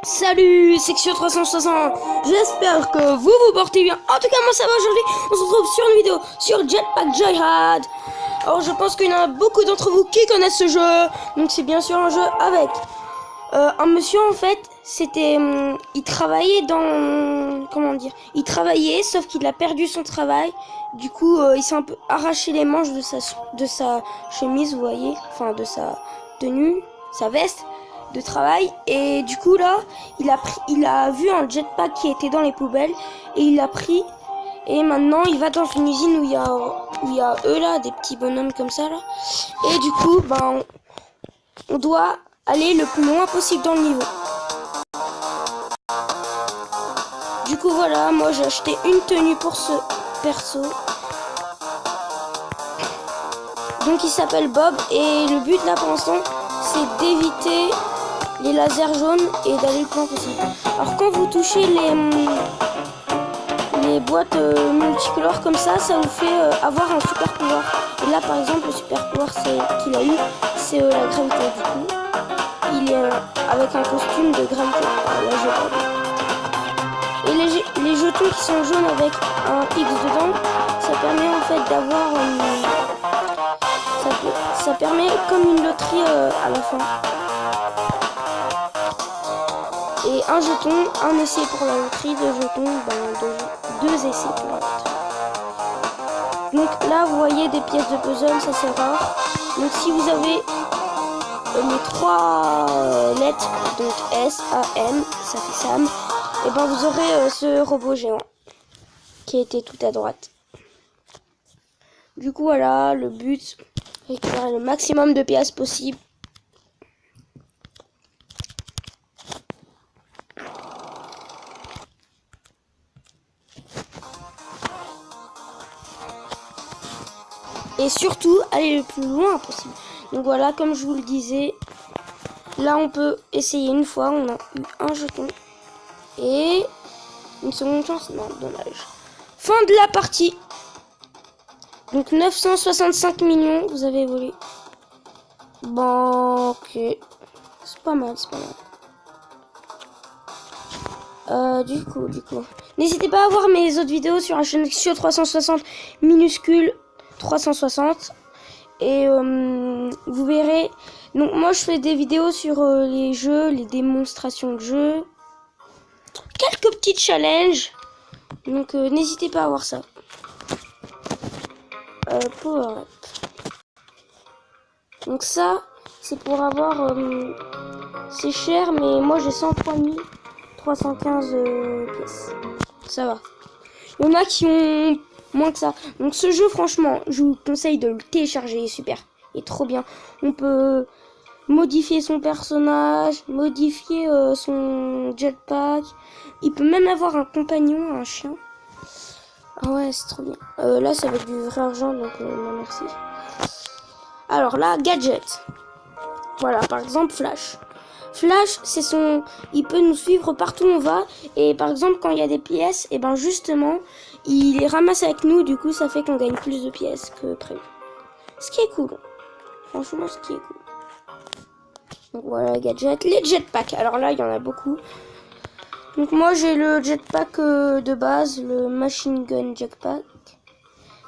Salut, Section 360. J'espère que vous vous portez bien. En tout cas, moi ça va aujourd'hui. On se retrouve sur une vidéo sur Jetpack Joyride. Alors je pense qu'il y en a beaucoup d'entre vous qui connaissent ce jeu. Donc c'est bien sûr un jeu avec un monsieur, en fait. C'était il travaillait dans, comment dire, il travaillait sauf qu'il a perdu son travail. Du coup il s'est un peu arraché les manches de sa chemise, vous voyez, enfin de sa tenue, sa veste de travail, et du coup là il a vu un jetpack qui était dans les poubelles et il l'a pris, et maintenant il va dans une usine où il y a eux là, des petits bonhommes comme ça là, et du coup on doit aller le plus loin possible dans le niveau. Du coup voilà, moi j'ai acheté une tenue pour ce perso, donc il s'appelle Bob, et le but là pour l'instant c'est d'éviter les lasers jaunes et d'aller le plus loin possible. Alors quand vous touchez les boîtes multicolores comme ça, ça vous fait avoir un super pouvoir. Et là par exemple le super pouvoir qu'il a eu, c'est la gravité. Du coup il est avec un costume de gravité. Alors, là, et les jetons qui sont jaunes avec un X dedans, ça permet en fait d'avoir ça permet comme une loterie à la fin. Et un jeton, un essai pour la loterie, deux jetons, deux essais pour la loterie. Donc là, vous voyez des pièces de puzzle, ça c'est rare. Donc si vous avez les trois lettres, donc S, A, M, ça fait Sam, et ben vous aurez ce robot géant qui était tout à droite. Du coup voilà, le but, récupérer le maximum de pièces possible. Et surtout, aller le plus loin possible. Donc voilà, comme je vous le disais, là on peut essayer une fois, on a eu un jeton. Et une seconde chance, non, dommage. Fin de la partie. Donc 965 millions, vous avez volé. Bon, ok. C'est pas mal, c'est pas mal. Du coup. N'hésitez pas à voir mes autres vidéos sur la chaîne Xio 360 minuscule 360. Et vous verrez. Donc moi je fais des vidéos sur les jeux, les démonstrations de jeux, quelques petits challenges. Donc n'hésitez pas à voir ça. Power up. Donc ça c'est pour avoir c'est cher, mais moi j'ai 103 315 pièces. Ça va. Il y en a qui ont moins que ça. Donc ce jeu, franchement, je vous conseille de le télécharger. Il est super. Il est trop bien. On peut modifier son personnage, modifier son jetpack. Il peut même avoir un compagnon, un chien. Ah ouais, c'est trop bien. Là, ça va être du vrai argent, donc non merci. Alors là, gadget. Voilà, par exemple, Flash. Flash, c'est il peut nous suivre partout où on va. Et par exemple, quand il y a des pièces, et ben justement, il les ramasse avec nous. Du coup, ça fait qu'on gagne plus de pièces que prévu. Ce qui est cool. Franchement, ce qui est cool. Donc voilà, gadget. Les jetpacks. Alors là, il y en a beaucoup. Donc moi, j'ai le jetpack de base, le machine gun jetpack.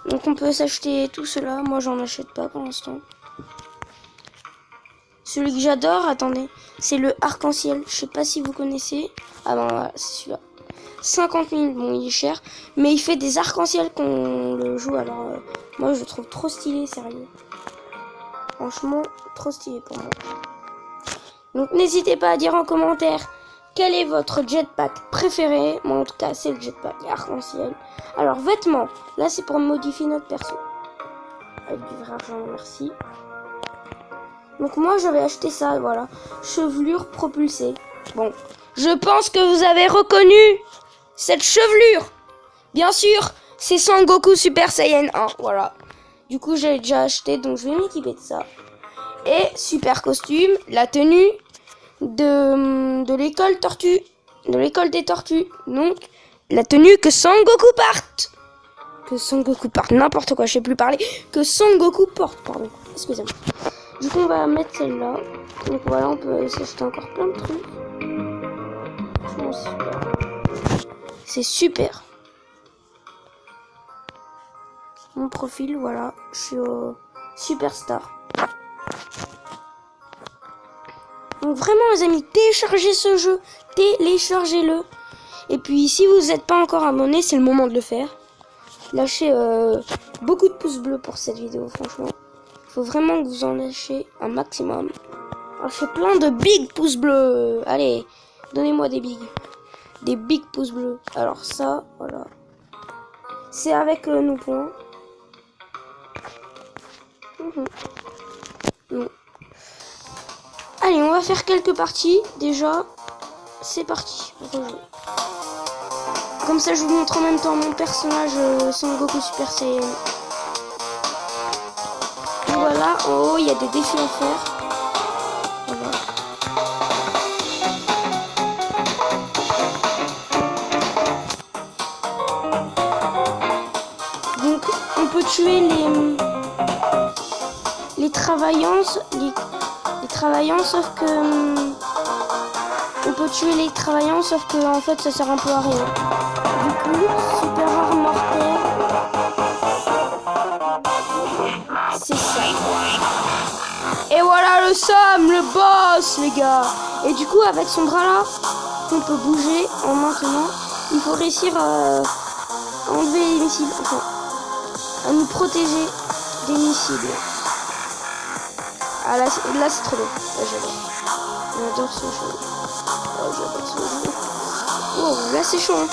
Donc on peut s'acheter tout cela. Moi, j'en achète pas pour l'instant. Celui que j'adore, attendez, c'est le arc-en-ciel. Je sais pas si vous connaissez. Ah ben voilà, c'est celui-là. 50 000, bon il est cher, mais il fait des arcs-en-ciel qu'on le joue. Alors moi je le trouve trop stylé, sérieux. Franchement, trop stylé pour moi. Donc n'hésitez pas à dire en commentaire quel est votre jetpack préféré. Moi en tout cas c'est le jetpack arc-en-ciel. Alors vêtements, là c'est pour modifier notre perso. Avec du vrai argent, merci. Donc moi j'avais acheté ça, voilà. Chevelure propulsée. Bon, je pense que vous avez reconnu cette chevelure. Bien sûr, c'est Son Goku Super Saiyan 1, voilà. Du coup j'ai déjà acheté, donc je vais m'équiper de ça. Et super costume, la tenue de l'école tortue. De l'école des tortues. Donc la tenue que Son Goku parte. Que Son Goku parte, n'importe quoi, je sais plus parler. Que Son Goku porte, pardon. Excusez-moi. Du coup, on va mettre celle-là. Donc voilà, on peut s'acheter encore plein de trucs. c'est super. Mon profil, voilà, je suis au Superstar. Donc vraiment les amis, téléchargez ce jeu, téléchargez-le. Et puis si vous n'êtes pas encore abonné, c'est le moment de le faire. Lâchez beaucoup de pouces bleus pour cette vidéo, franchement. Il faut vraiment que vous en lâchez un maximum. Lâchez plein de big pouces bleus. Allez, donnez-moi des big pouces bleus. Alors ça, voilà. C'est avec nos points. Non. Allez, on va faire quelques parties. Déjà, c'est parti. Rejouer. Comme ça, je vous montre en même temps mon personnage Son Goku Super Saiyan. Donc voilà, en haut, il y a des défis à faire. Voilà. Donc, on peut tuer les travaillants, sauf que on peut tuer les travaillants, sauf que en fait ça sert un peu à rien. Du coup, super rare mortel, c'est ça. Et voilà le Sam, le boss, les gars. Et du coup, avec son bras là, on peut bouger en maintenant. Il faut réussir à enlever les missiles, enfin, à nous protéger des missiles. Ah là c'est trop beau. Là j'adore ce jeu. Oh, j'adore ce jeu. Oh, là c'est chaud. Hein.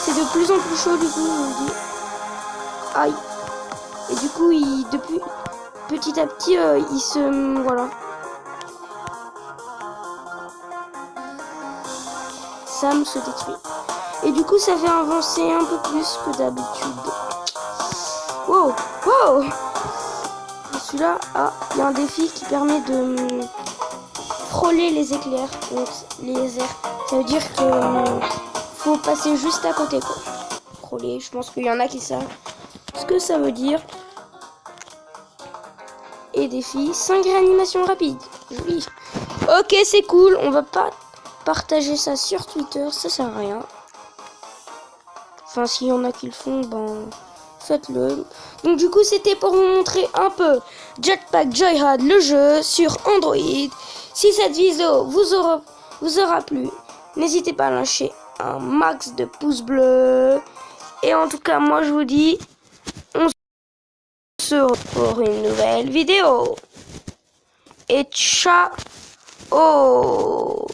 C'est de plus en plus chaud du coup. On dit. Aïe. Et du coup, depuis petit à petit, il se voilà. Sam se détruit. Et du coup, ça fait avancer un peu plus que d'habitude. Wow, wow. Celui-là, il y a un défi qui permet de frôler les éclairs, donc les airs. Ça veut dire que faut passer juste à côté, quoi. Frôler, je pense qu'il y en a qui savent ce que ça veut dire. Et défi 5 réanimations rapides. Oui. Ok, c'est cool. On va pas partager ça sur Twitter, ça sert à rien. Enfin, s'il y en a qui le font, ben faites-le. Donc du coup, c'était pour vous montrer un peu Jetpack Joyride, le jeu sur Android. Si cette vidéo vous aura plu, n'hésitez pas à lâcher un max de pouces bleus. Et en tout cas, moi je vous dis, on se retrouve pour une nouvelle vidéo. Et ciao.